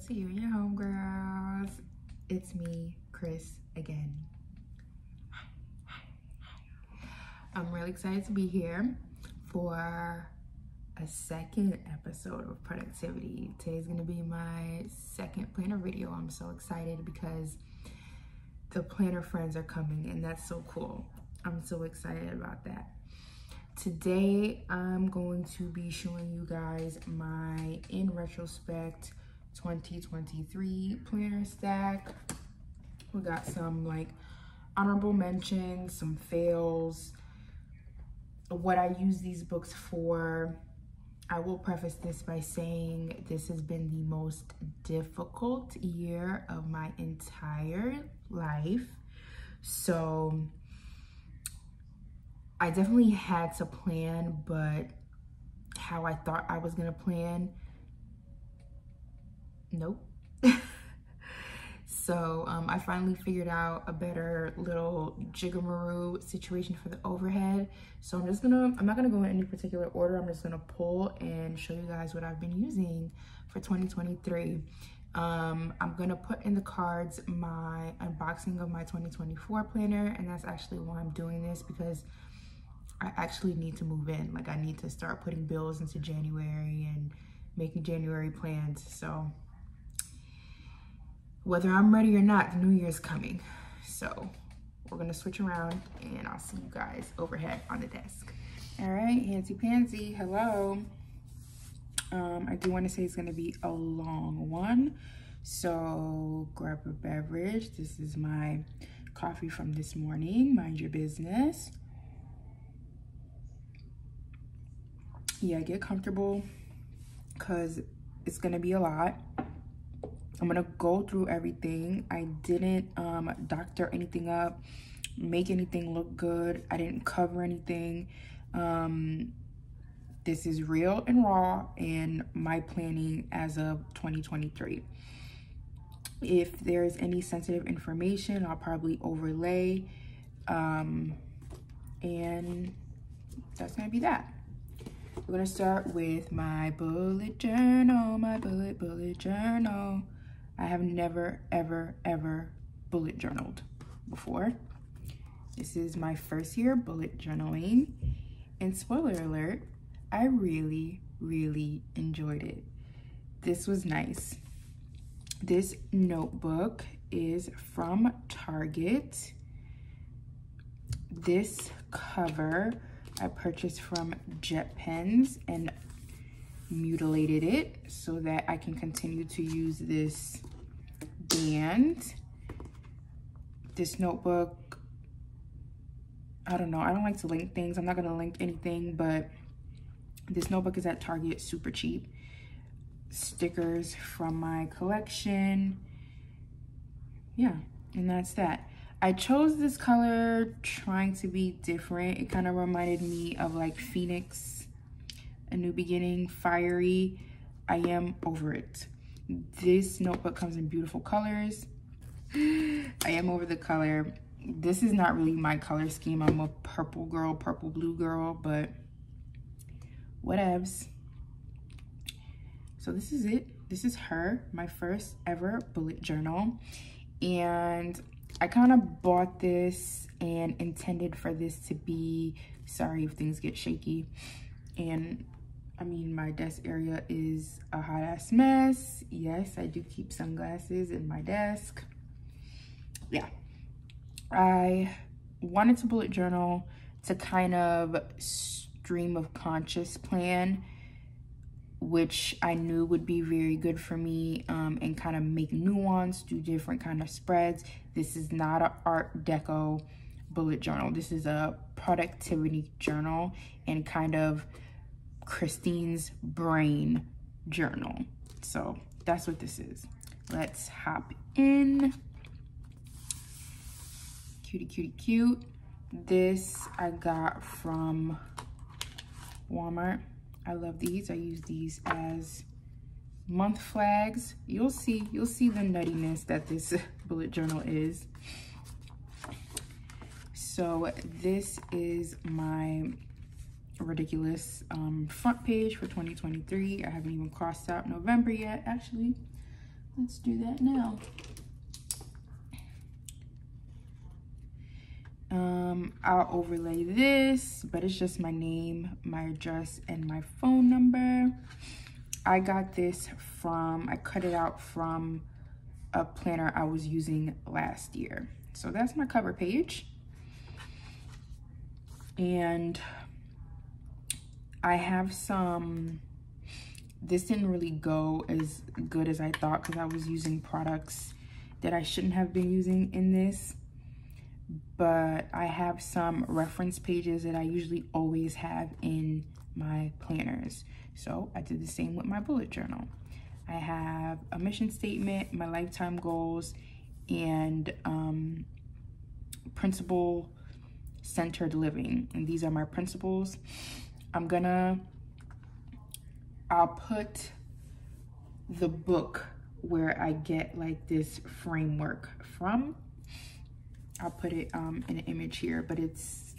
to you and your homegirls. It's me, Chris, again. I'm really excited to be here for a second episode of productivity. Today's gonna be my second planner video. I'm so excited because the planner friends are coming and that's so cool. I'm so excited about that. Today, I'm going to be showing you guys my in retrospect 2023 planner stack. We got some like honorable mentions, some fails, what I use these books for. I will preface this by saying this has been the most difficult year of my entire life. So I definitely had to plan, but how I thought I was gonna plan, nope. So I finally figured out a better little jigamaroo situation for the overhead. So I'm not gonna go in any particular order. I'm just gonna pull and show you guys what I've been using for 2023. I'm gonna put in the cards my unboxing of my 2024 planner, and that's actually why I'm doing this, because I actually need to move in. Like, I need to start putting bills into January and making January plans. So whether I'm ready or not, the new year's coming. So we're gonna switch around and I'll see you guys overhead on the desk. All right, handsy pansy, hello. I do wanna say it's gonna be a long one. So grab a beverage. This is my coffee from this morning, mind your business. Yeah, get comfortable because it's gonna be a lot. I'm gonna go through everything. I didn't doctor anything up, make anything look good. I didn't cover anything. This is real and raw in my planning as of 2023. If there's any sensitive information, I'll probably overlay, and that's gonna be that. We're gonna start with my bullet journal, my bullet journal. I have never, ever bullet journaled before. This is my first year bullet journaling. And spoiler alert, I really enjoyed it. This was nice. This notebook is from Target. This cover I purchased from Jet Pens and mutilated it so that I can continue to use this band. This notebook, I don't know, I don't like to link things. I'm not gonna link anything, but this notebook is at Target, super cheap. Stickers from my collection. Yeah, and that's that. I chose this color trying to be different. It kind of reminded me of like Phoenix, A New Beginning, fiery. I am over it. This notebook comes in beautiful colors. I am over the color. This is not really my color scheme. I'm a purple girl, purple blue girl, but whatevs. So this is it. This is her, my first ever bullet journal. And I kind of bought this and intended for this to be, sorry if things get shaky. And I mean, my desk area is a hot ass mess. Yes, I do keep sunglasses in my desk. Yeah, I wanted to bullet journal to kind of stream of conscious plan, which I knew would be very good for me, and kind of make nuance, do different kind of spreads. This is not an Art Deco bullet journal. This is a productivity journal and kind of Christine's brain journal. So that's what this is. Let's hop in. Cutie cute. This I got from Walmart. I love these. I use these as month flags. You'll see the nuttiness that this bullet journal is. So this is my ridiculous front page for 2023. I haven't even crossed out November yet, actually. let's do that now. I'll overlay this, but it's just my name, my address, and my phone number. I got this from, I cut it out from a planner I was using last year. So that's my cover page. And I have some, this didn't really go as good as I thought because I was using products that I shouldn't have been using in this. But I have some reference pages that I usually always have in my planners. So I did the same with my bullet journal. I have a mission statement, my lifetime goals, and principle centered living. And these are my principles. I'll put the book where I get like this framework from. I'll put it in an image here, but it's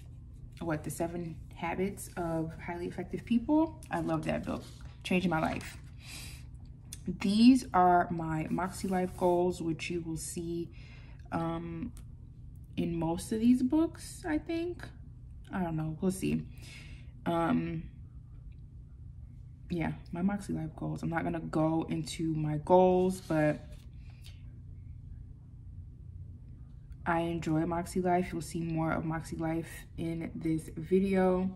what, the 7 Habits of Highly Effective People. I love that book, changed my life. These are my Moxie Life goals, which you will see in most of these books, I think. I don't know, we'll see. Yeah, my Moxie Life goals. I'm not gonna go into my goals, but I enjoy Moxie Life. You'll see more of Moxie Life in this video.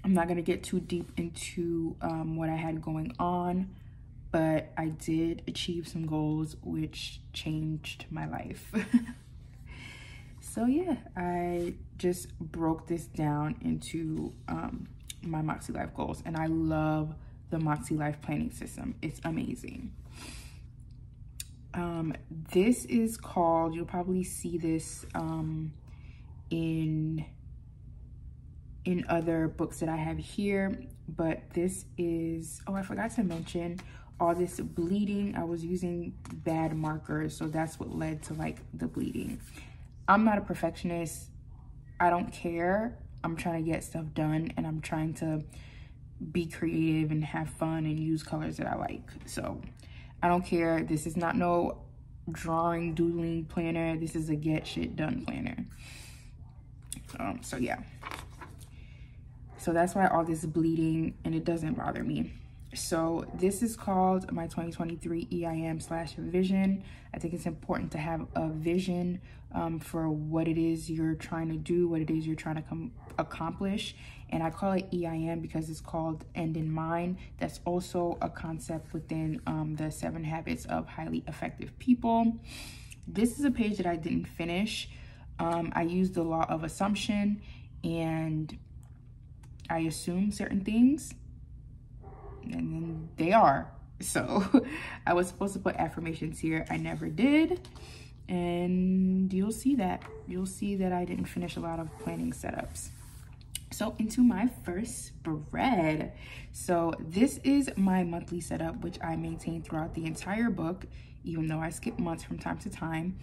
I'm not gonna get too deep into what I had going on, but I did achieve some goals which changed my life. So yeah, I just broke this down into my Moxie Life goals, and I love the Moxie Life planning system. It's amazing. This is called, you'll probably see this in other books that I have here, but this is, oh, I forgot to mention all this bleeding. I was using bad markers, so that's what led to like the bleeding. I'm not a perfectionist. I don't care. I'm trying to get stuff done, and I'm trying to be creative and have fun and use colors that I like. So I don't care. This is not no drawing, doodling planner. This is a get shit done planner. So yeah. So that's why all this bleeding, and it doesn't bother me. So this is called my 2023 EIM/vision. I think it's important to have a vision for what it is you're trying to do, what it is you're trying to accomplish. And I call it EIM because it's called End in Mind. That's also a concept within the 7 Habits of Highly Effective People. This is a page that I didn't finish. I used the law of assumption, and I assume certain things, and then they are. So I was supposed to put affirmations here. I never did. And you'll see that. You'll see that I didn't finish a lot of planning setups. So into my first spread. So this is my monthly setup, which I maintain throughout the entire book, even though I skip months from time to time.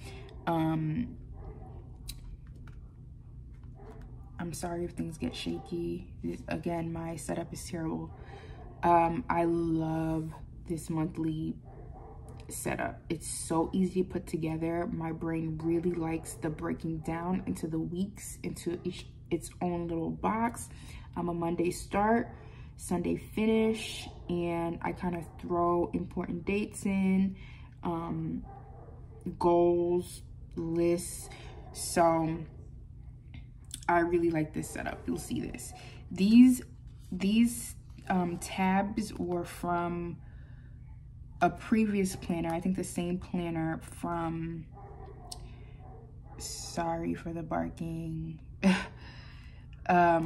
I'm sorry if things get shaky. Again, my setup is terrible. I love this monthly setup. It's so easy to put together. My brain really likes the breaking down into the weeks, into its own little box. I'm a Monday start, Sunday finish, and I kind of throw important dates in, goals, lists. So I really like this setup. You'll see this. These tabs were from a previous planner. I think the same planner from, sorry for the barking, a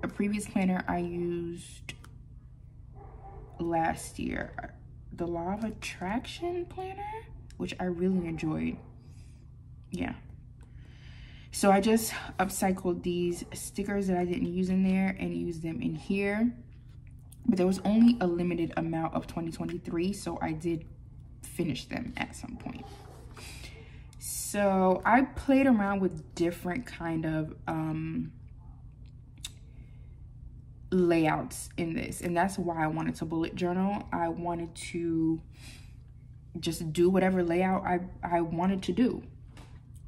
previous planner I used last year, the Law of Attraction planner, which I really enjoyed. Yeah. So I just upcycled these stickers that I didn't use in there and used them in here. But there was only a limited amount of 2023, so I did finish them at some point. So I played around with different kind of layouts in this, and that's why I wanted to bullet journal. I wanted to just do whatever layout I wanted to do.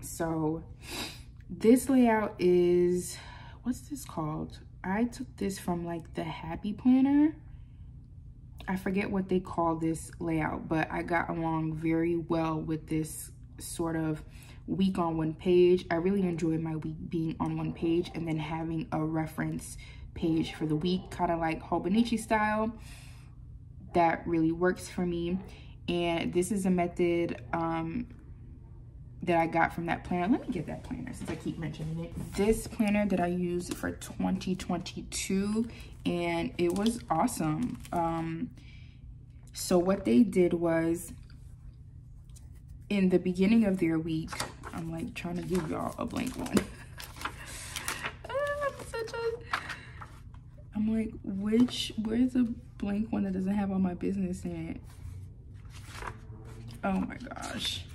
So this layout is, what's this called? I took this from like the Happy Planner. I forget what they call this layout, but I got along very well with this sort of week on one page. I really enjoyed my week being on one page and then having a reference page for the week, kind of like Hobonichi style. That really works for me. And this is a method that I got from that planner. Let me get that planner since I keep mentioning it. This planner that I used for 2022, and it was awesome. So what they did was, in the beginning of their week, I'm like trying to give y'all a blank one. I'm like, where's a blank one that doesn't have all my business in it? Oh my gosh.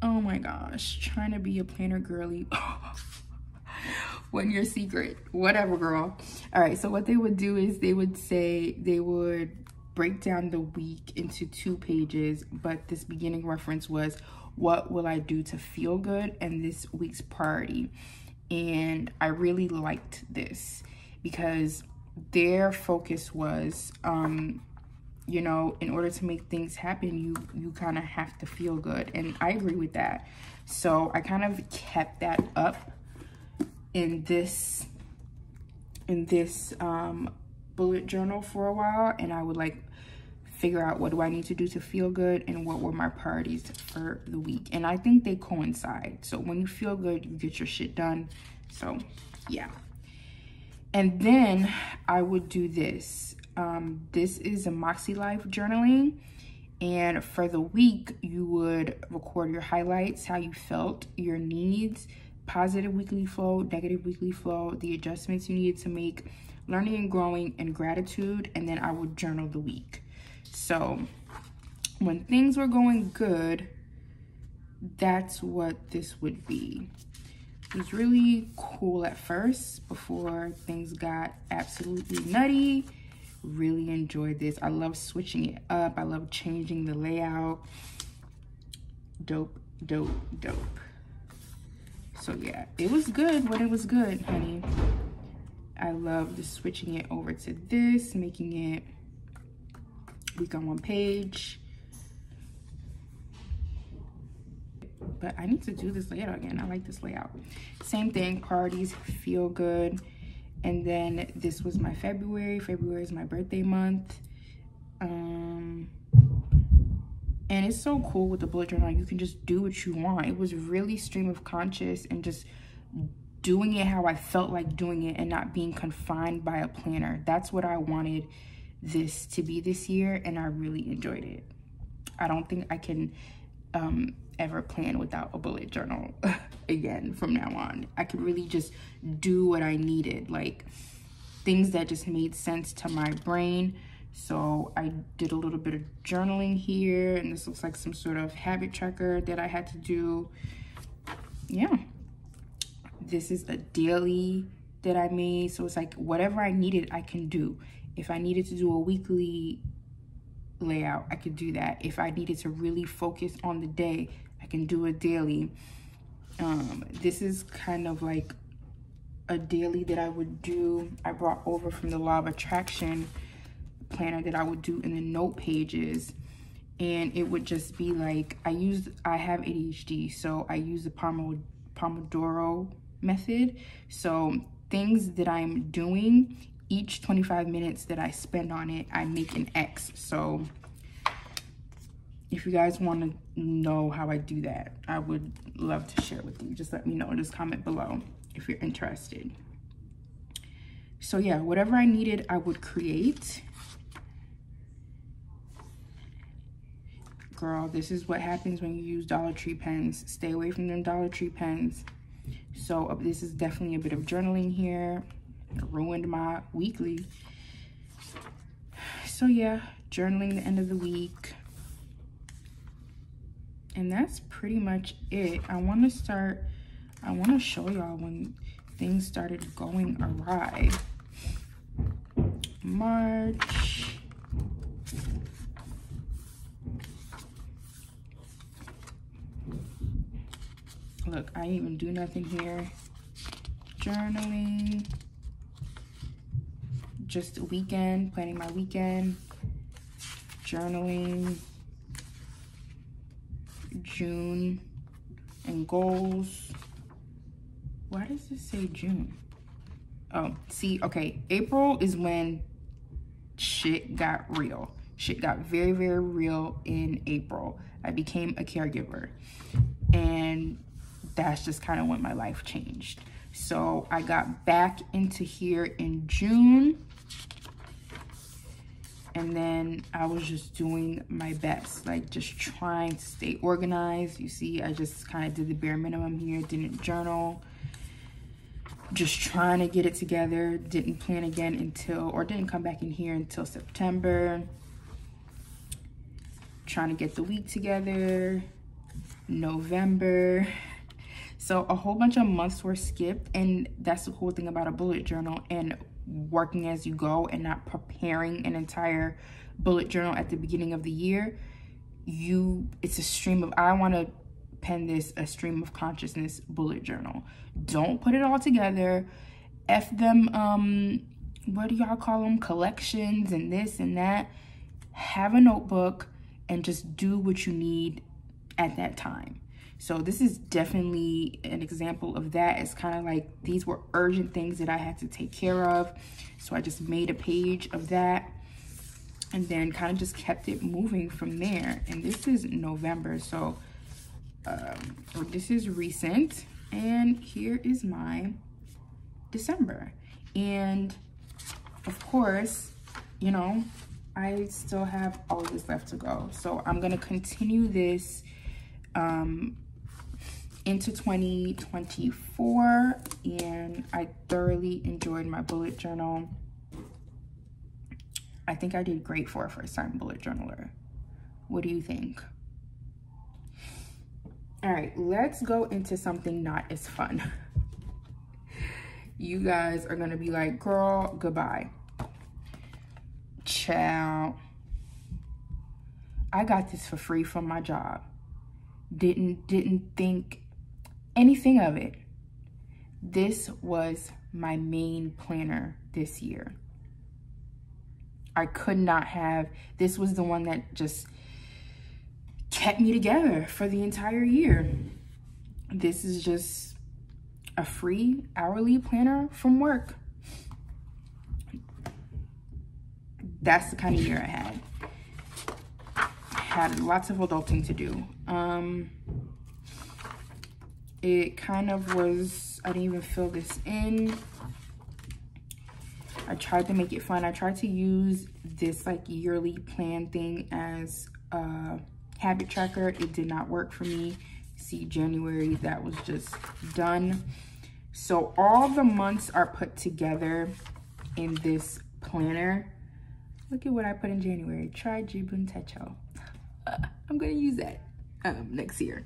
Oh my gosh. Trying to be a planner girly. When you're secret. Whatever, girl. All right, so what they would do is they would break down the week into 2 pages, but this beginning reference was, what will I do to feel good, and this week's priority. And I really liked this because their focus was, you know, in order to make things happen, you kind of have to feel good. And I agree with that. So I kind of kept that up in this bullet journal for a while, and I would like figure out what do I need to do to feel good and what were my priorities for the week. And I think they coincide. So when you feel good, you get your shit done. So yeah. And then I would do this. This is a Moxie Life journaling. And for the week, you would record your highlights, how you felt, your needs, positive weekly flow, negative weekly flow, the adjustments you needed to make, learning and growing, and gratitude. And then I would journal the week. So when things were going good, that's what this would be. It was really cool at first before things got absolutely nutty. Really enjoyed this. I love switching it up. I love changing the layout. Dope, dope, dope. So yeah, it was good when it was good, honey. I loved switching it over to this, making it week on one page. But I need to do this layout again. I like this layout. Same thing, priorities, feel good. And then this was my February. February is my birthday month. And it's so cool with the bullet journal. You can just do what you want. It was really stream of conscious and just doing it how I felt like doing it and not being confined by a planner. That's what I wanted this to be this year, and I really enjoyed it. I don't think I can ever plan without a bullet journal again from now on. I could really just do what I needed, like things that just made sense to my brain. So I did a little bit of journaling here, and this looks like some sort of habit tracker that I had to do. Yeah, this is a daily that I made, so it's like whatever I needed I can do. If I needed to do a weekly layout, I could do that. If I needed to really focus on the day, I can do a daily. This is kind of like a daily that I would do. I brought over from the Law of Attraction planner that I would do in the note pages, and it would just be like, I have ADHD, so I use the Pomodoro method. So things that I'm doing, each 25 minutes that I spend on it, I make an X. So if you guys want to know how I do that, I would love to share with you. Just let me know. Just comment below if you're interested. So yeah, whatever I needed, I would create. Girl, this is what happens when you use Dollar Tree pens. Stay away from them Dollar Tree pens. So this is definitely a bit of journaling here. It ruined my weekly. So yeah, journaling the end of the week. And that's pretty much it. I want to show y'all when things started going awry. March. Look, I didn't even do nothing here. Journaling. Just a weekend, planning my weekend. Journaling. June. And goals. Why does this say June? Oh, see, okay. April is when shit got real. Shit got very, very real in April. I became a caregiver. And that's just kind of when my life changed. So I got back into here in June. And then I was just doing my best, like just trying to stay organized. You see, I just kind of did the bare minimum here, didn't journal. Just trying to get it together. Didn't plan again until, or didn't come back in here until September. Trying to get the week together. November. So a whole bunch of months were skipped, and that's the cool thing about a bullet journal and working as you go and not preparing an entire bullet journal at the beginning of the year. It's a stream of, I want to pen this a stream of consciousness bullet journal. Don't put it all together. F them, what do y'all call them? Collections and this and that. Have a notebook and just do what you need at that time. So this is definitely an example of that. It's kind of like these were urgent things that I had to take care of. So I just made a page of that and then kind of just kept it moving from there. And this is November, so this is recent. And here is my December. And of course, you know, I still have all of this left to go. So I'm gonna continue this into 2024, and I thoroughly enjoyed my bullet journal. I think I did great for a first-time bullet journaler. What do you think? All right, let's go into something not as fun. You guys are gonna be like, girl, goodbye. Ciao. I got this for free from my job. Didn't think anything of it. This was my main planner this year. I could not have, this was the one that just kept me together for the entire year. This is just a free hourly planner from work. That's the kind of year I had. Had lots of adulting to do. It kind of was, I didn't even fill this in. I tried to make it fun. I tried to use this like yearly plan thing as a habit tracker. It did not work for me. See, January, that was just done. So all the months are put together in this planner. Look at what I put in January. Try Jibun Techo. I'm gonna use that next year.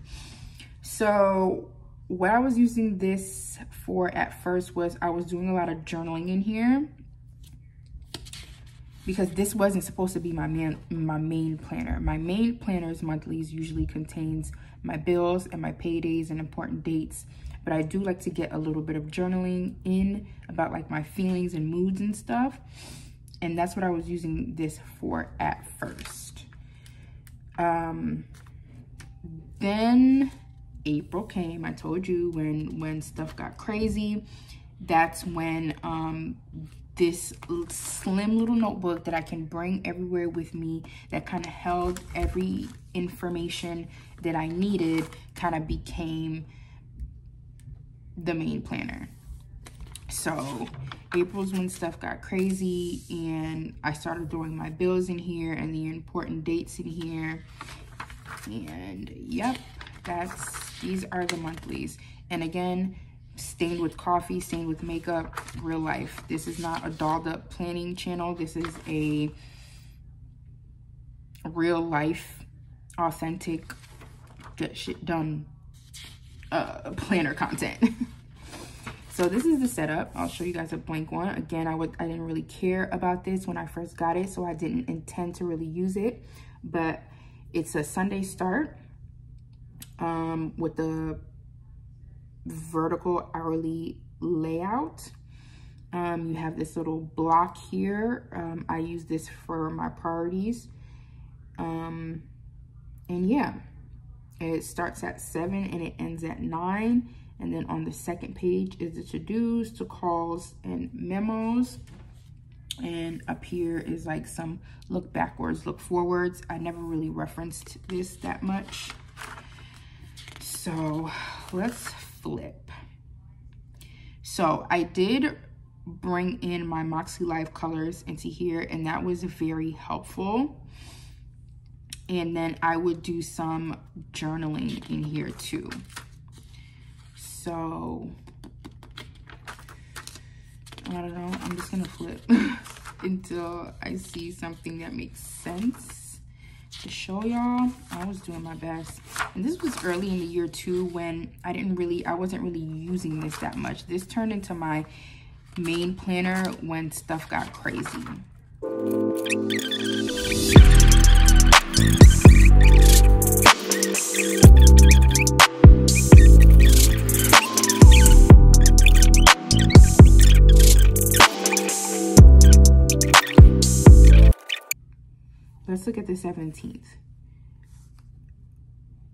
So what I was using this for at first was I was doing a lot of journaling in here because this wasn't supposed to be my main planner. My main planner's monthlies usually contains my bills and my paydays and important dates, but I do like to get a little bit of journaling in about like my feelings and moods and stuff. And that's what I was using this for at first. Then April came. I told you when stuff got crazy. That's when this slim little notebook that I can bring everywhere with me, that kind of held every information that I needed, kind of became the main planner. So April's when stuff got crazy and I started throwing my bills in here and the important dates in here. And yep, these are the monthlies. And again, stained with coffee, stained with makeup, real life. This is not a dolled up planning channel. This is a real life, authentic, get shit done planner content. So this is the setup. I'll show you guys a blank one. Again, I didn't really care about this when I first got it, so I didn't intend to really use it. But it's a Sunday start with the vertical hourly layout. You have this little block here. I use this for my priorities. And yeah, it starts at 7 and it ends at 9. And then on the second page is the to-dos, to calls, and memos. And up here is like some look backwards, look forwards. I never really referenced this that much. So let's flip. So I did bring in my Moxie Life colors into here, and that was very helpful. And then I would do some journaling in here too. So I don't know, I'm just gonna flip until I see something that makes sense to show y'all. I was doing my best. And this was early in the year too, when I wasn't really using this that much. This turned into my main planner when stuff got crazy. Let's look at the 17th.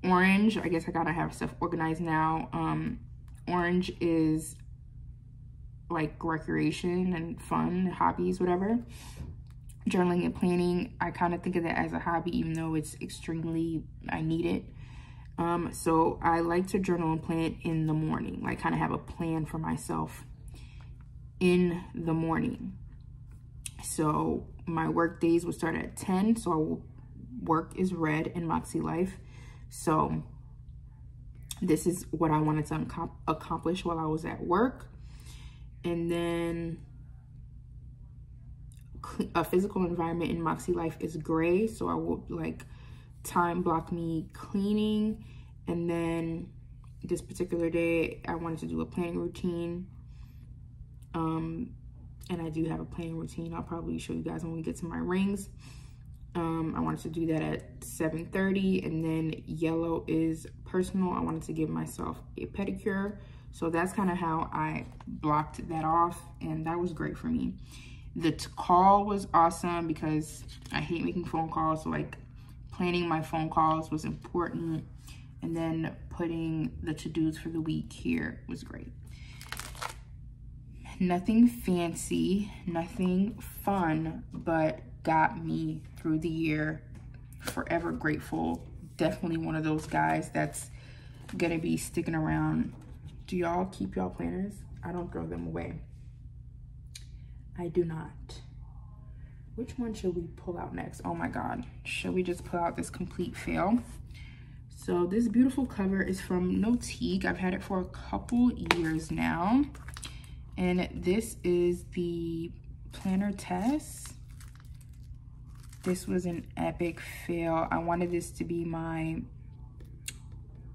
Orange, I guess I gotta have stuff organized now. Orange is like recreation and fun, hobbies, whatever. Journaling and planning, I kind of think of that as a hobby, even though it's extremely, I need it. So I like to journal and plan in the morning, like kind of have a plan for myself in the morning. So my work days will start at 10, so work is red in Moxie Life. So this is what I wanted to accomplish while I was at work. And then a physical environment in Moxie Life is gray, so I will like time block me cleaning. And then this particular day I wanted to do a planning routine. And I do have a planning routine. I'll probably show you guys when we get to my rings. I wanted to do that at 7:30, and then yellow is personal. I wanted to give myself a pedicure. So that's kind of how I blocked that off, and that was great for me. The call was awesome because I hate making phone calls, so like planning my phone calls was important, and then putting the to-dos for the week here was great. Nothing fancy, nothing fun, but got me through the year. Forever grateful. Definitely one of those guys that's gonna be sticking around. Do y'all keep y'all planners? I don't throw them away. I do not. Which one should we pull out next? Oh my God, should we just pull out this complete fail? So this beautiful cover is from Notique. I've had it for a couple years now. And this is the planner test. This was an epic fail. I wanted this to be my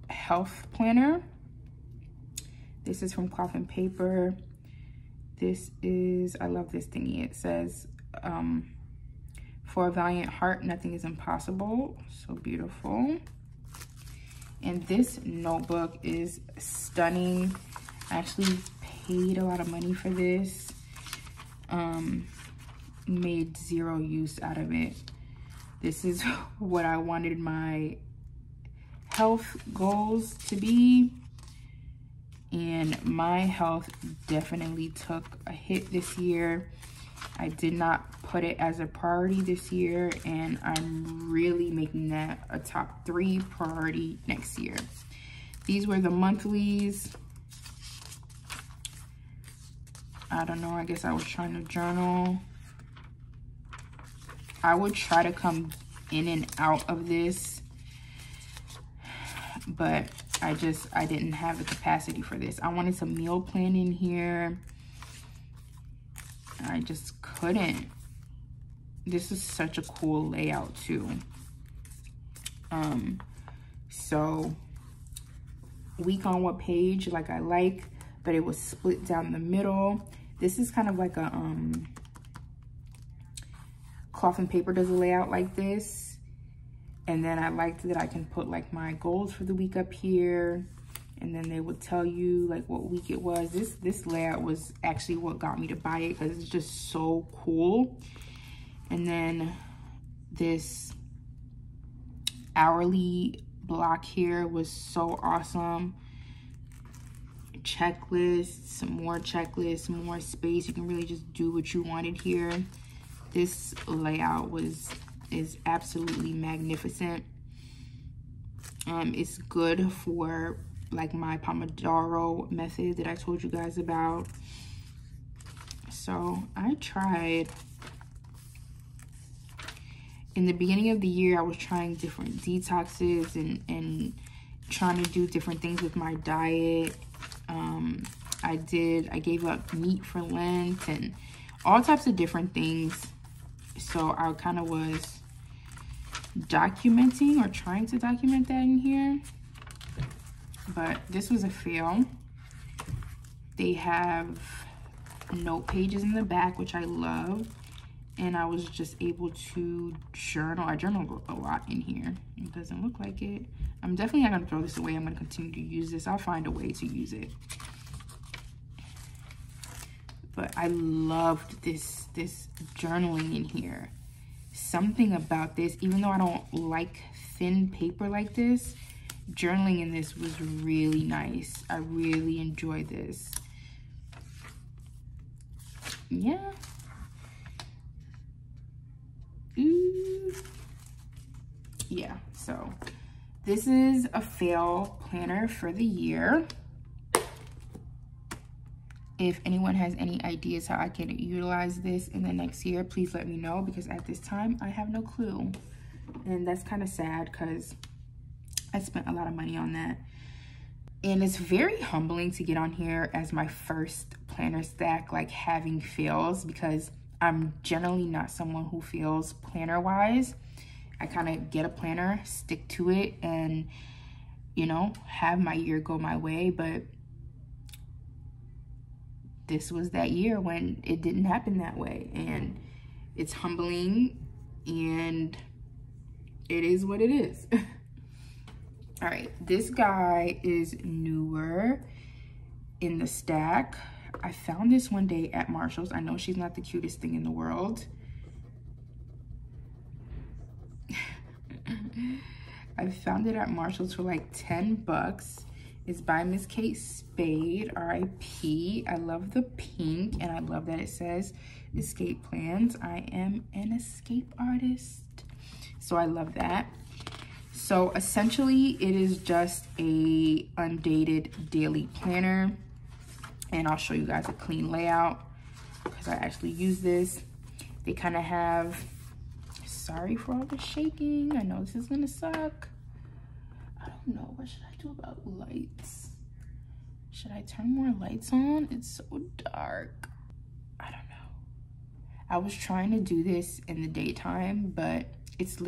health planner. This is from Cloth and Paper. This is, I love this thingy. It says, for a valiant heart, nothing is impossible. So beautiful. And this notebook is stunning. I actually paid a lot of money for this. Made zero use out of it. This is what I wanted my health goals to be, and my health definitely took a hit this year. I did not put it as a priority this year, and I'm really making that a top 3 priority next year. These were the monthlies. I don't know, I guess I was trying to journal. I would try to come in and out of this, but I didn't have the capacity for this. I wanted some meal plan in here. I just couldn't. This is such a cool layout too. So week on what page, like I like but it was split down the middle. This is kind of like a cloth and paper does a layout like this. And then I liked that I can put like my goals for the week up here. And then they would tell you like what week it was. This layout was actually what got me to buy it because it's just so cool. And then this hourly block here was so awesome. Checklists, some more checklists, more space. You can really just do what you wanted here. This layout is absolutely magnificent. It's good for like my Pomodoro method that I told you guys about. So I tried. In the beginning of the year, I was trying different detoxes and trying to do different things with my diet. I gave up meat for Lent and all types of different things. So I kind of was documenting or trying to document that in here. But this was a fail. They have note pages in the back, which I love. And I was just able to journal. I journaled a lot in here. It doesn't look like it. I'm definitely not gonna throw this away. I'm gonna continue to use this. I'll find a way to use it. But I loved this journaling in here. Something about this, even though I don't like thin paper like this, journaling in this was really nice. I really enjoyed this. Yeah. Ooh. Yeah, so this is a fail planner for the year. If anyone has any ideas how I can utilize this in the next year, please let me know, because at this time I have no clue. And that's kind of sad because I spent a lot of money on that. And it's very humbling to get on here as my first planner stack, like having fails, because I'm generally not someone who fails planner wise. I kind of get a planner, stick to it, and, you know, have my year go my way. But this was that year when it didn't happen that way. And it's humbling, and it is what it is. All right, this guy is newer in the stack. I found this one day at Marshall's. I know she's not the cutest thing in the world. I found it at Marshall's for like 10 bucks. It's by Miss Kate Spade, R.I.P. I love the pink, and I love that it says escape plans. I am an escape artist, so I love that. So essentially, it is just a undated daily planner. And I'll show you guys a clean layout because I actually use this. They kind of have, sorry for all the shaking. I know this is gonna suck. I don't know, what should I do about lights? Should I turn more lights on? It's so dark. I don't know. I was trying to do this in the daytime, but it's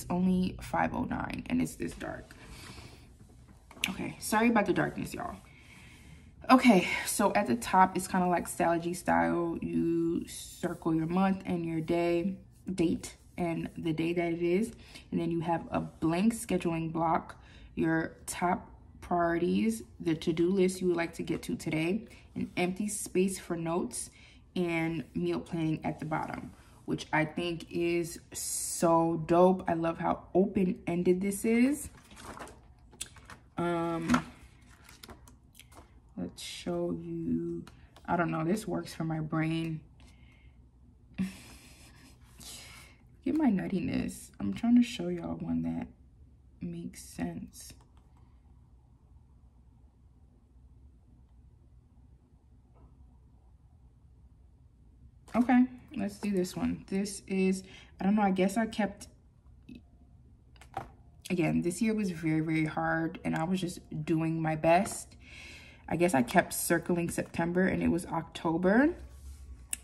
only 5:09 and it's this dark. Okay, sorry about the darkness, y'all. Okay, so at the top, it's kind of like Stalogy style. You circle your month and your date and the day that it is. And then you have a blank scheduling block, your top priorities, the to-do list you would like to get to today, an empty space for notes, and meal planning at the bottom, which I think is so dope. I love how open-ended this is. Let's show you. I don't know, this works for my brain. Get my nuttiness. I'm trying to show y'all one that makes sense. Okay, let's do this one. This is, I don't know, I guess I kept, again, this year was very, very hard and I was just doing my best. I guess I kept circling September and it was October.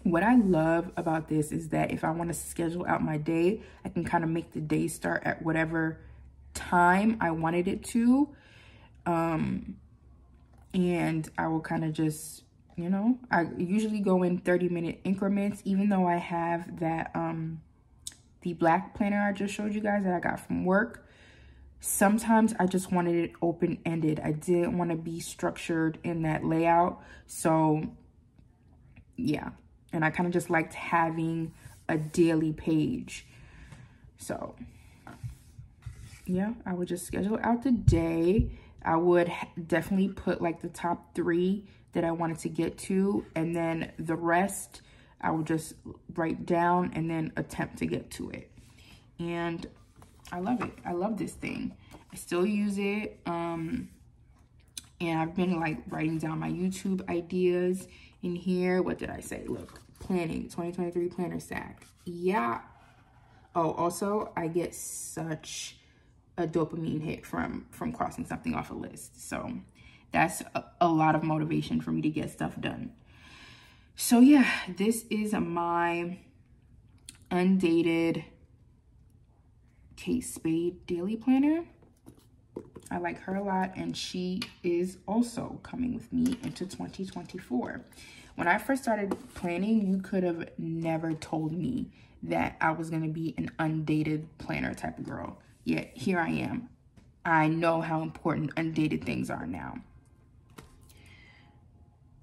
What I love about this is that if I want to schedule out my day, I can kind of make the day start at whatever time I wanted it to. and I will kind of just, you know, I usually go in 30-minute increments, even though I have that, the black planner I just showed you guys that I got from work. Sometimes I just wanted it open-ended. I didn't want to be structured in that layout. So yeah, and I kind of just liked having a daily page. So yeah, I would just schedule out the day. I would definitely put like the top 3 that I wanted to get to, and then the rest I would just write down and then attempt to get to it. And I love it. I love this thing. I still use it. And I've been like writing down my YouTube ideas in here. What did I say? Look, planning, 2023 planner sack. Yeah. Oh, also I get such a dopamine hit from crossing something off a list. So that's a lot of motivation for me to get stuff done. So yeah, this is my undated Kate Spade daily planner. I like her a lot, and she is also coming with me into 2024. When I first started planning, you could have never told me that I was going to be an undated planner type of girl. Yet here I am. I know how important undated things are now.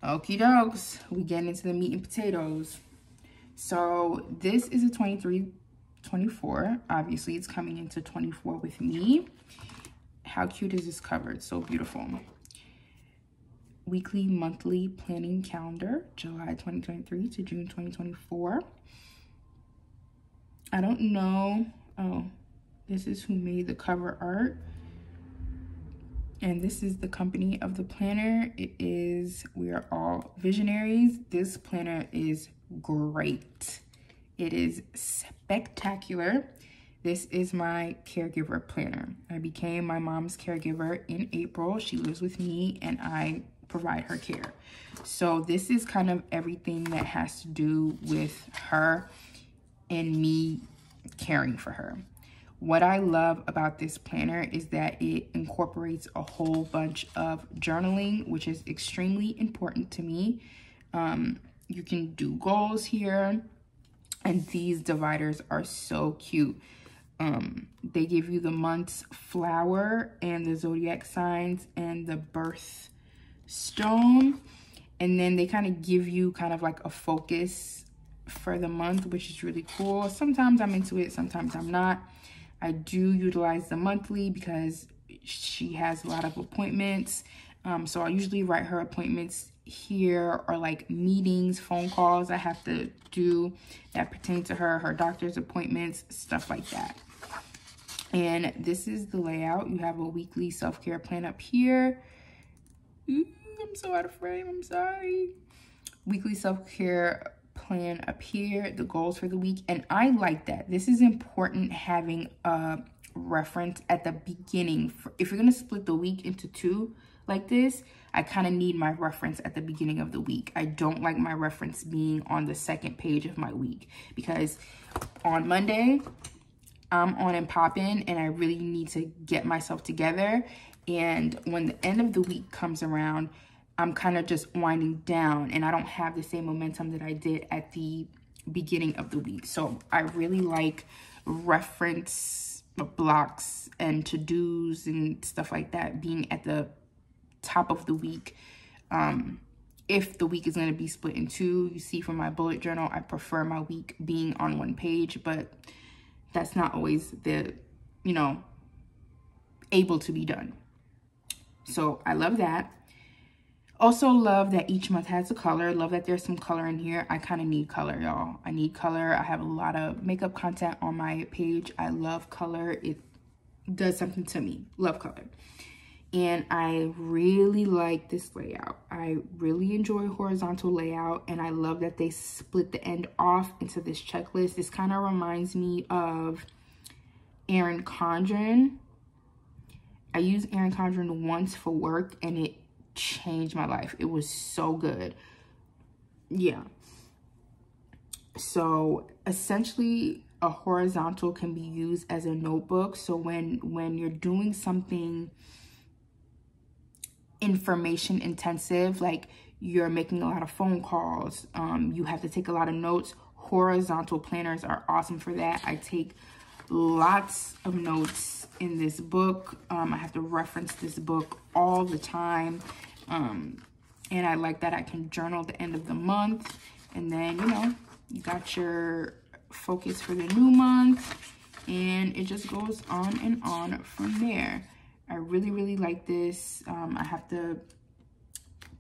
Okie dokes, we get into the meat and potatoes. So this is a 23-24. Obviously, it's coming into 24 with me. How cute is this cover? It's so beautiful. Weekly, monthly planning calendar, July 2023 to June 2024. I don't know. Oh, this is who made the cover art. And this is the company of the planner. It is We Are All Visionaries. This planner is great. It is spectacular. This is my caregiver planner. I became my mom's caregiver in April. She lives with me and I provide her care. So this is kind of everything that has to do with her and me caring for her. What I love about this planner is that it incorporates a whole bunch of journaling, which is extremely important to me. You can do goals here, and these dividers are so cute. They give you the month's flower and the zodiac signs and the birth stone, and then they kind of give you kind of like a focus for the month, which is really cool. Sometimes I'm into it, sometimes I'm not. I do utilize the monthly because she has a lot of appointments. So I usually write her appointments here, or like meetings, phone calls I have to do that pertain to her, her doctor's appointments, stuff like that. And this is the layout. You have a weekly self-care plan up here. Ooh, I'm so out of frame, I'm sorry. Weekly self-care plan up here, the goals for the week, and I like that. This is important, having a reference at the beginning. If you're gonna split the week into 2 like this, I kind of need my reference at the beginning of the week. I don't like my reference being on the second page of my week, because on Monday I'm on and popping and I really need to get myself together, and when the end of the week comes around, I'm kind of just winding down and I don't have the same momentum that I did at the beginning of the week. So I really like reference blocks and to-dos and stuff like that being at the top of the week. If the week is going to be split in 2, you see from my bullet journal, I prefer my week being on 1 page, but that's not always the, you know, able to be done. So I love that. Also love that each month has a color. Love that there's some color in here. I kind of need color, y'all. I need color. I have a lot of makeup content on my page. I love color. It does something to me. Love color. And I really like this layout. I really enjoy horizontal layout, and I love that they split the end off into this checklist. This kind of reminds me of Erin Condren. I used Erin Condren once for work and it changed my life. It was so good. Yeah. So essentially a horizontal can be used as a notebook. So when you're doing something information intensive, like you're making a lot of phone calls, you have to take a lot of notes. Horizontal planners are awesome for that. I take lots of notes in this book. I have to reference this book all the time. And I like that I can journal the end of the month. And then, you know, you got your focus for the new month. And it just goes on and on from there. I really, really like this. I have to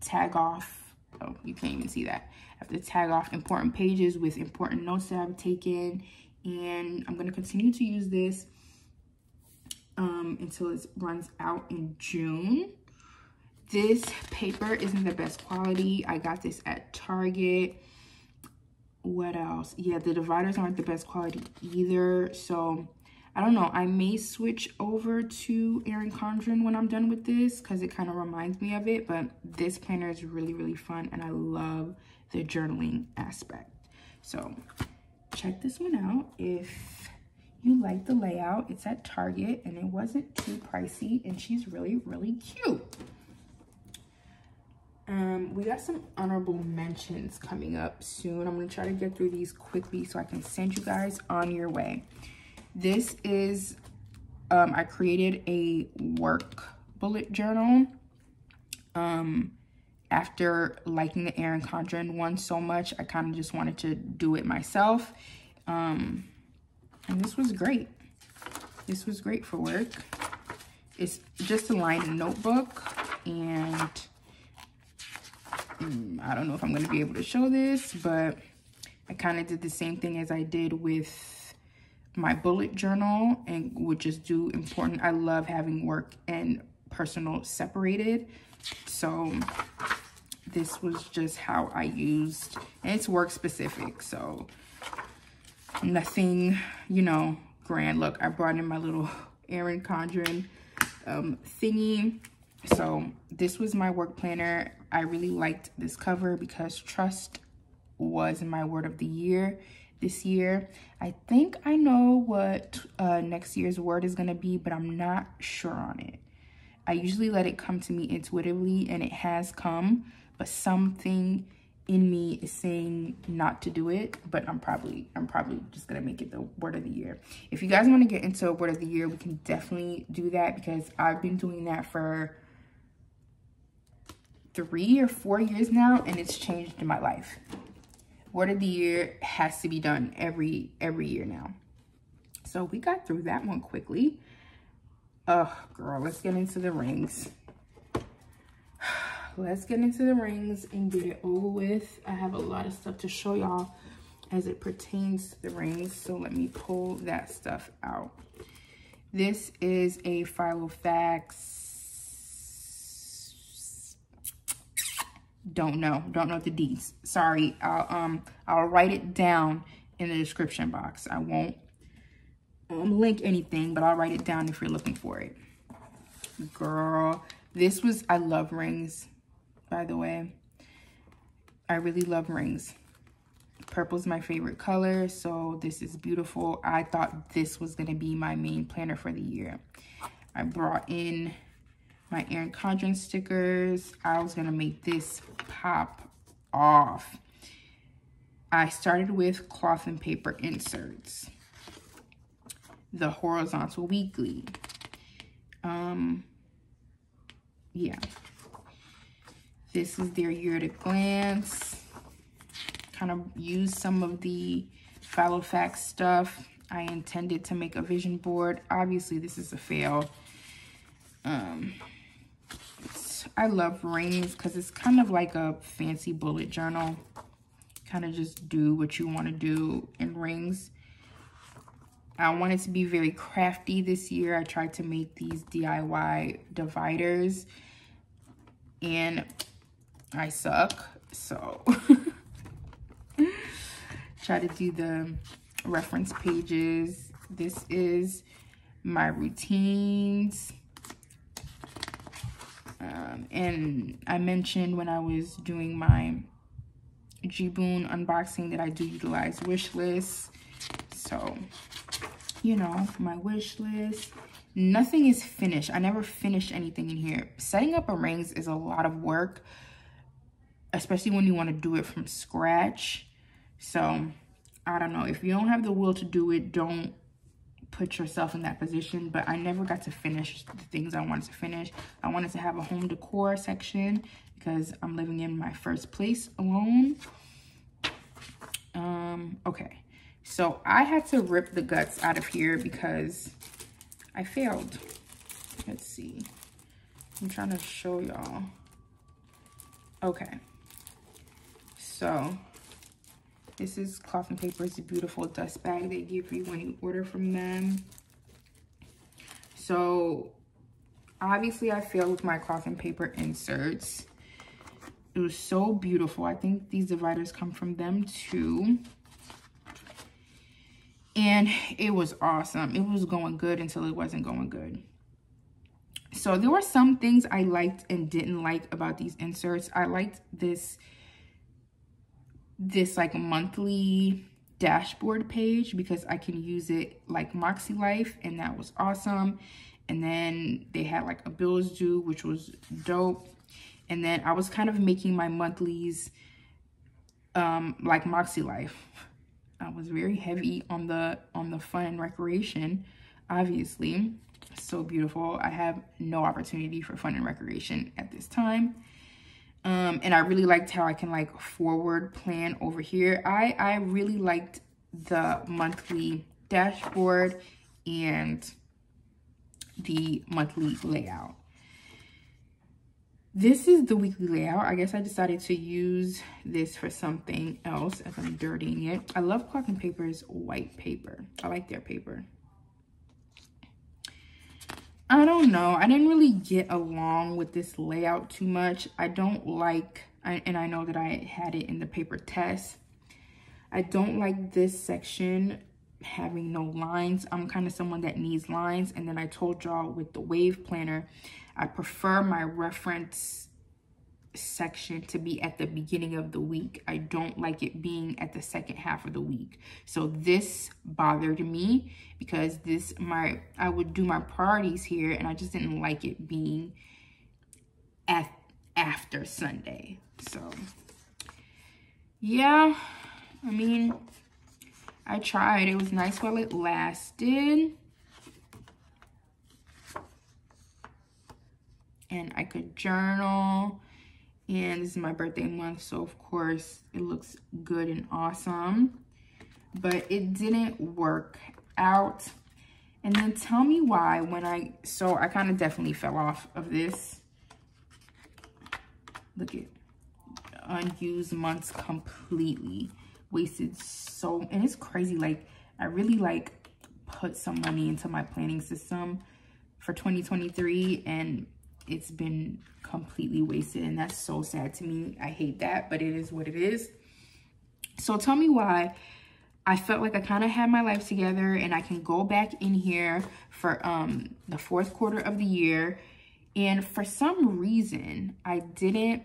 tag off. Oh, you can't even see that. I have to tag off important pages with important notes that I've taken. And I'm going to continue to use this until it runs out in June. This paper isn't the best quality. I got this at Target. What else? Yeah, the dividers aren't the best quality either. So I don't know. I may switch over to Erin Condren when I'm done with this because it kind of reminds me of it. But this planner is really, really fun. And I love the journaling aspect. So check this one out if you like the layout. It's at Target and it wasn't too pricey. And she's really, really cute. We got some honorable mentions coming up soon. I'm going to try to get through these quickly so I can send you guys on your way. This is, I created a work bullet journal after liking the Erin Condren one so much. I kind of just wanted to do it myself. And this was great. This was great for work. It's just a lined notebook, and I don't know if I'm going to be able to show this, but I kind of did the same thing as I did with my bullet journal and would just do important. I love having work and personal separated. So this was just how I used, and it's work specific. So nothing, you know, grand. Look, I brought in my little Erin Condren thingy. So this was my work planner. I really liked this cover because trust was my word of the year this year. I think I know what next year's word is going to be, but I'm not sure on it. I usually let it come to me intuitively, and it has come, but something in me is saying not to do it, but I'm probably just gonna make it the word of the year. If you guys want to get into a word of the year, we can definitely do that because I've been doing that for 3 or 4 years now, and it's changed in my life. Word of the year has to be done every year now. So we got through that one quickly. Oh, girl, let's get into the rings. Let's get into the rings and get it over with. I have a lot of stuff to show y'all as it pertains to the rings. So let me pull that stuff out. This is a Filofax. Don't know the D's. Sorry. I'll write it down in the description box. I won't link anything, but I'll write it down if you're looking for it. Girl, this was, I love rings, by the way. I really love rings. Purple's my favorite color, so this is beautiful. I thought this was gonna be my main planner for the year. I brought in my Erin Condren stickers. I was gonna make this pop off. I started with cloth and paper inserts. The horizontal weekly. Yeah. This is their year at a glance. Kind of used some of the Filofax stuff. I intended to make a vision board. Obviously, this is a fail. I love rings because it's kind of like a fancy bullet journal. Kind of just do what you want to do in rings. I wanted to be very crafty this year. I tried to make these DIY dividers and I suck. So try to do the reference pages. This is my routines. And I mentioned when I was doing my Jiboon unboxing that I do utilize wish lists. So, you know, my wish list. nothing is finished. I never finished anything in here. Setting up a rings is a lot of work, especially when you want to do it from scratch. So I don't know, if you don't have the will to do it, don't put yourself in that position. But I never got to finish the things I wanted to finish. I wanted to have a home decor section because I'm living in my first place alone. Okay, so I had to rip the guts out of here because I failed. Let's see, I'm trying to show y'all. Okay, so this is Cloth and Paper. It's a beautiful dust bag they give you when you order from them. So obviously I failed with my Cloth and Paper inserts. It was so beautiful. I think these dividers come from them too. And it was awesome. It was going good until it wasn't going good. So there were some things I liked and didn't like about these inserts. I liked this like monthly dashboard page because I can use it like Moxie Life, and that was awesome. And then they had like a bills due, which was dope. And then I was kind of making my monthlies like Moxie Life. I was very heavy on the fun and recreation, obviously. So beautiful. I have no opportunity for fun and recreation at this time. And I really liked how I can like forward plan over here. I really liked the monthly dashboard and the monthly layout. This is the weekly layout. I guess I decided to use this for something else as I'm dirtying it. I love Cloth and Paper's white paper. I like their paper. I don't know. I didn't really get along with this layout too much. I don't like, and I know that I had it in the paper test, I don't like this section having no lines. I'm kind of someone that needs lines. And then I told y'all with the wave planner, I prefer my reference section to be at the beginning of the week. I don't like it being at the second half of the week. So this bothered me because I would do my priorities here, and I just didn't like it being after Sunday. So yeah, I mean, I tried. It was nice while it lasted. And I could journal. And this is my birthday month, so of course it looks good and awesome. But it didn't work out. And then tell me why so I kind of definitely fell off of this. Look at unused months completely. Wasted so, and it's crazy. Like, I really like put some money into my planning system for 2023, and it's been completely wasted, and that's so sad to me. I hate that, but it is what it is. So tell me why I felt like I kind of had my life together, and I can go back in here for the fourth quarter of the year, and for some reason I didn't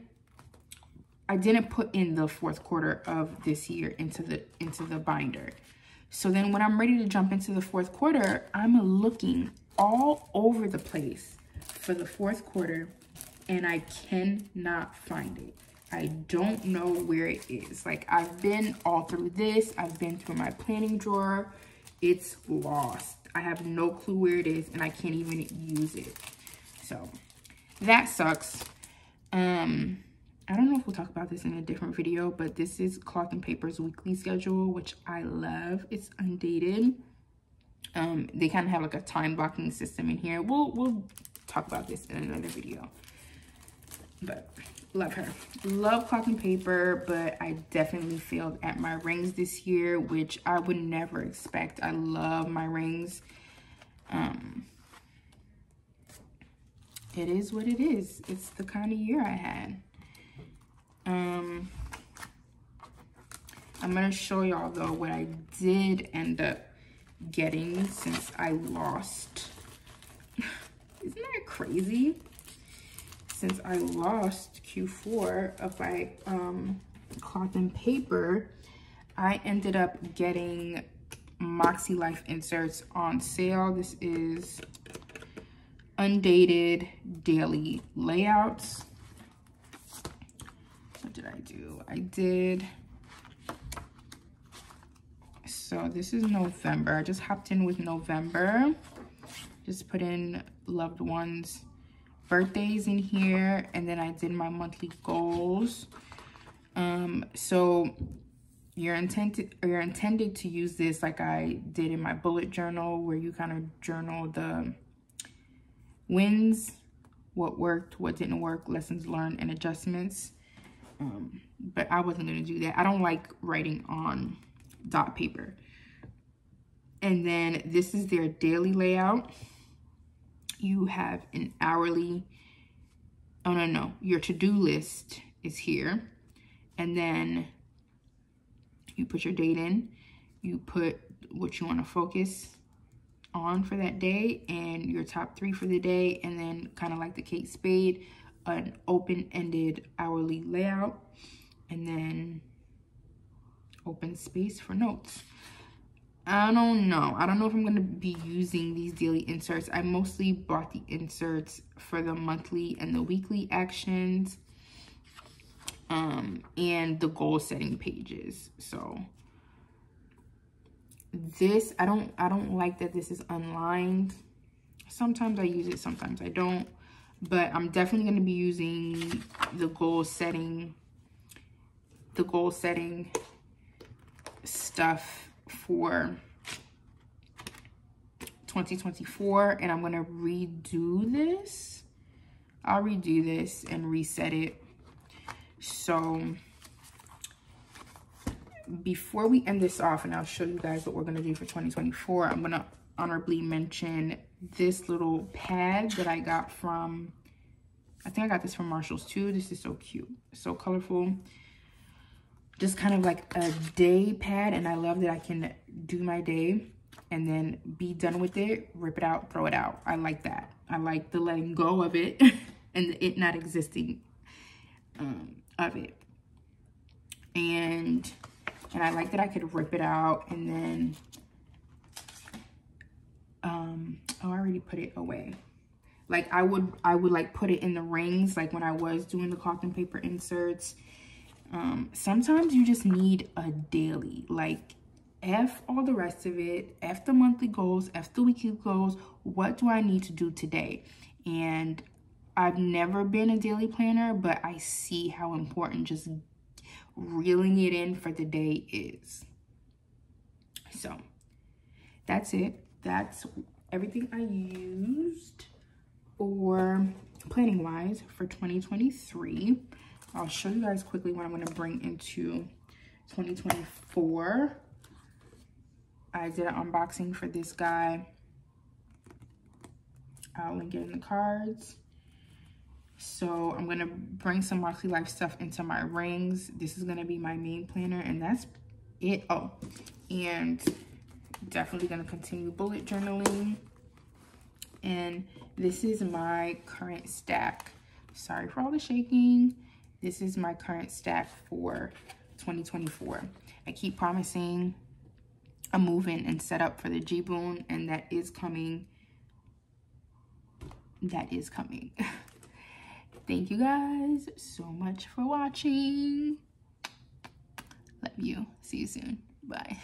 put in the fourth quarter of this year into the binder. So then when I'm ready to jump into the fourth quarter, I'm looking all over the place for the fourth quarter, and I cannot find it. I don't know where it is. Like, I've been all through this. I've been through my planning drawer. It's lost. I have no clue where it is, and I can't even use it. So that sucks. I don't know if we'll talk about this in a different video, but this is Cloth and Paper's weekly schedule, which I love. It's undated. They kind of have like a time blocking system in here. We'll talk about this in another video. But love her. Love Cloth and Paper, but I definitely failed at my rings this year, which I would never expect. I love my rings. It is what it is. It's the kind of year I had. I'm gonna show y'all though what I did end up getting since I lost. Isn't that crazy? Since I lost Q4 of my Cloth and Paper, I ended up getting Moxie Life inserts on sale. This is undated daily layouts. What did I do? I did, so this is November. I just hopped in with November. Just put in loved ones' birthdays in here, and then I did my monthly goals. So you're intended to use this like I did in my bullet journal, where you kind of journal the wins, what worked, what didn't work, lessons learned, and adjustments. But I wasn't going to do that. I don't like writing on dot paper. And then this is their daily layout. You have an hourly, your to-do list is here. And then you put your date in, you put what you want to focus on for that day and your top 3 for the day, and then kind of like the Kate Spade, an open-ended hourly layout, and then open space for notes. I don't know if I'm going to be using these daily inserts. I mostly bought the inserts for the monthly and the weekly actions, and the goal setting pages. So this, I don't like that this is unlined. Sometimes I use it, sometimes I don't, but I'm definitely going to be using the goal setting stuff for 2024, and I'm gonna redo this. I'll redo this and reset it. So before we end this off, and I'll show you guys what we're gonna do for 2024, I'm gonna honorably mention this little pad that I got from, I think I got this from Marshall's too. This is so cute, so colorful. Just kind of like a day pad, and I love that I can do my day and then be done with it, rip it out, throw it out. I like that. I like the letting go of it and it not existing of it. And I like that I could rip it out and then, oh, I already put it away. Like I would like put it in the rings, like when I was doing the cloth and paper inserts. Sometimes you just need a daily, like F all the rest of it, F the monthly goals, F the weekly goals. What do I need to do today? And I've never been a daily planner, but I see how important just reeling it in for the day is. So that's it. That's everything I used for planning wise for 2023. I'll show you guys quickly what I'm going to bring into 2024. I did an unboxing for this guy. I'll link it in the cards. So I'm going to bring some Moxie Life stuff into my rings. This is going to be my main planner, and that's it. Oh, and definitely going to continue bullet journaling. And this is my current stack. Sorry for all the shaking. This is my current stack for 2024. I keep promising a move-in and setup for the G-Boon, and that is coming. That is coming. Thank you guys so much for watching. Love you. See you soon. Bye.